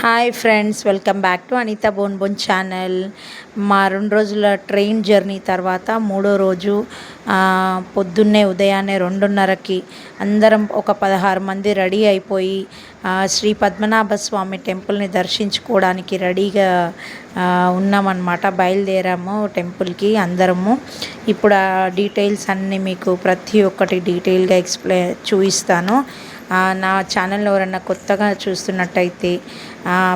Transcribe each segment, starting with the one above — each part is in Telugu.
Hi friends, welcome back to Anitha bone bone channel. మా 2 రోజుల ట్రైన్ జర్నీ తర్వాత మూడో రోజు పొద్దున్నే ఉదయాన్నే 2:30కి అందరం ఒక 16 మంది రెడీ అయిపోయి శ్రీ పద్మనాభ స్వామి టెంపుల్ని దర్శించుకోవడానికి రెడీగా ఉన్నామన్నమాట. బయలుదేరాము టెంపుల్కి అందరము. ఇప్పుడు ఆ డీటెయిల్స్ అన్నీ మీకు ప్రతి ఒక్కటి డీటెయిల్గా చూపిస్తాను. నా ఛానల్ ఎవరన్నా కొత్తగా చూస్తున్నట్టయితే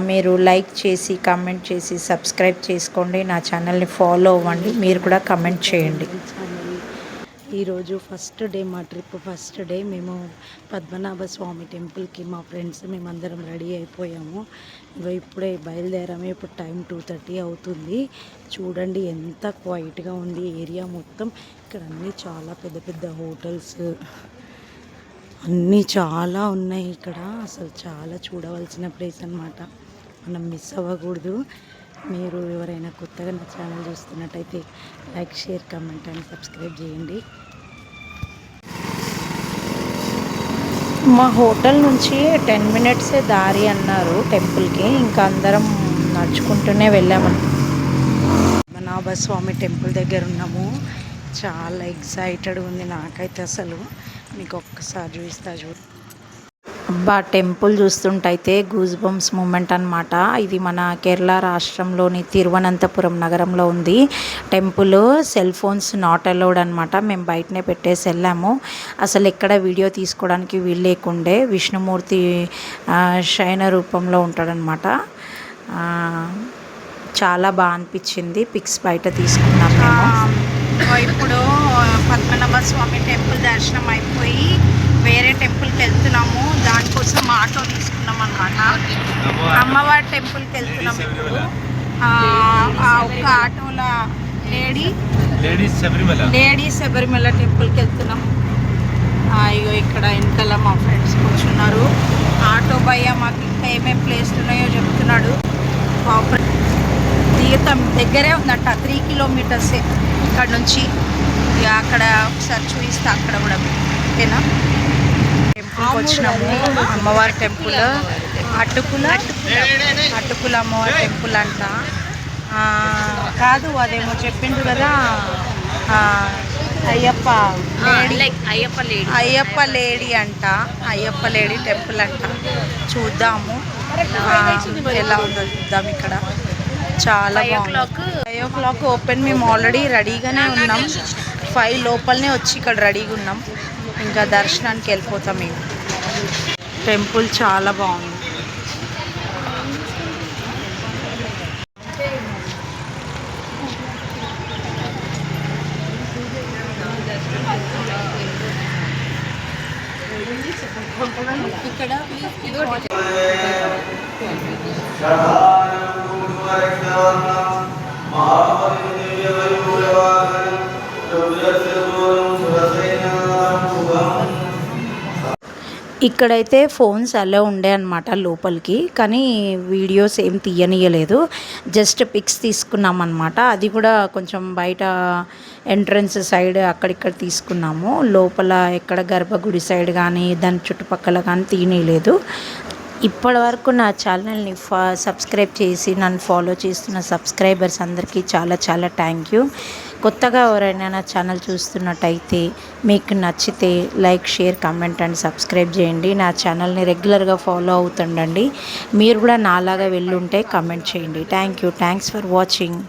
మీరు లైక్ చేసి కామెంట్ చేసి సబ్స్క్రైబ్ చేసుకోండి. నా ఛానల్ని ఫాలో అవ్వండి. మీరు కూడా కామెంట్ చేయండి. ఈరోజు ఫస్ట్ డే, మా ట్రిప్ ఫస్ట్ డే. మేము పద్మనాభ స్వామి టెంపుల్కి మా ఫ్రెండ్స్ మేమందరం రెడీ అయిపోయాము. ఇప్పుడే బయలుదేరాము. ఇప్పుడు టైం 2:30 అవుతుంది. చూడండి ఎంత క్వైట్గా ఉంది ఏరియా మొత్తం. ఇక్కడ అన్నీ చాలా పెద్ద పెద్ద హోటల్స్ అన్నీ చాలా ఉన్నాయి. ఇక్కడ అసలు చాలా చూడవలసిన ప్లేస్ అన్నమాట. మనం మిస్ అవ్వకూడదు. మీరు ఎవరైనా కొత్తగా నా ఛానల్ చూస్తున్నట్టయితే like, share, comment and subscribe చేయండి. మా హోటల్ నుంచి 10 మినిట్సే దారి అన్నారు టెంపుల్కి. ఇంకా అందరం నడుచుకుంటూనే వెళ్ళాము. పద్మనాభ స్వామి టెంపుల్ దగ్గర ఉన్నాము. చాలా ఎక్సైటెడ్గా ఉంది నాకైతే. అసలు మీకు ఒక్కసారి చూపిస్తా టెంపుల్ చూస్తుంటైతే గూస్ బంప్స్ మూమెంట్ అనమాట. ఇది మన కేరళ రాష్ట్రంలోని తిరువనంతపురం నగరంలో ఉంది temple. Cell phones not allowed అనమాట. మేము బయటనే పెట్టేసి వెళ్ళాము. అసలు ఎక్కడ వీడియో తీసుకోవడానికి వీలు లేకుండే. విష్ణుమూర్తి శయన రూపంలో ఉంటాడనమాట. చాలా బాగా అనిపించింది. పిక్స్ బయట తీసుకున్నాం మేము. ఇప్పుడు పద్మనాభ స్వామి టెంపుల్ దర్శనం అయిపోయి వేరే టెంపుల్కి వెళ్తున్నాము. దానికోసం ఆటో తీసుకున్నాం అన్నమాట. అమ్మవారి టెంపుల్కి వెళ్తున్నాం ఇప్పుడు. ఒక ఆటోలో లేడీస్ శబరిమల టెంపుల్కి వెళ్తున్నాం. ఇగో ఇక్కడ వెనకాల మా ఫ్రెండ్స్ కూర్చున్నారు. ఆటో భయ్య మాకు ఇంకా ఏమేమి ప్లేస్లు ఉన్నాయో చెప్తున్నాడు. దిగుతాం, దగ్గరే ఉందంట. 3 కిలోమీటర్సే ఇక్కడ నుంచి. ఇక అక్కడ ఒకసారి చూపిస్తా, అక్కడ కూడా ఓకేనా. టెంపుల్కి వచ్చినాము. అమ్మవారి టెంపుల్ అటుకుల అమ్మవారి టెంపుల్ అంట. కాదు, అదేమో చెప్పిండు కదా, అయ్యప్ప లేడీ అంట. అయ్యప్ప లేడీ టెంపుల్ అంట. చూద్దాము ఎలా ఉందో చూద్దాం. ఇక్కడ చాలా బాగుంది. 5 o'clock ఓపెన్. మేము ఆల్రెడీ రెడీగానే ఉన్నాం. 5 లోపలనే వచ్చి ఇక్కడ రెడీగా ఉన్నాం. ఇంకా దర్శనానికి వెళ్ళిపోతాం. మేము టెంపుల్ చాలా బాగుంది. ఇక్కడ ఇక్కడైతే ఫోన్స్ అలా ఉండే అనమాట లోపలికి. కానీ వీడియోస్ ఏం తీయనీయలేదు. జస్ట్ పిక్స్ తీసుకున్నాం అనమాట. అది కూడా కొంచెం బయట ఎంట్రన్స్ సైడ్ అక్కడిక్కడ తీసుకున్నాము. లోపల ఎక్కడ గర్భగుడి సైడ్ కానీ దాని చుట్టుపక్కల కానీ తీయనీయలేదు. ఇప్పటి వరకు నా ఛానల్ని సబ్స్క్రైబ్ చేసి నన్ను ఫాలో చేస్తున్న సబ్స్క్రైబర్స్ అందరికీ చాలా చాలా థ్యాంక్ యూ. కొత్తగా ఎవరైనా నా ఛానల్ చూస్తున్నట్టయితే మీకు నచ్చితే like, share, comment and subscribe చేయండి. నా ఛానల్ని రెగ్యులర్గా ఫాలో అవుతుండండి. మీరు కూడా నాలాగా వెళ్ళుంటే కామెంట్ చేయండి. Thanks for watching.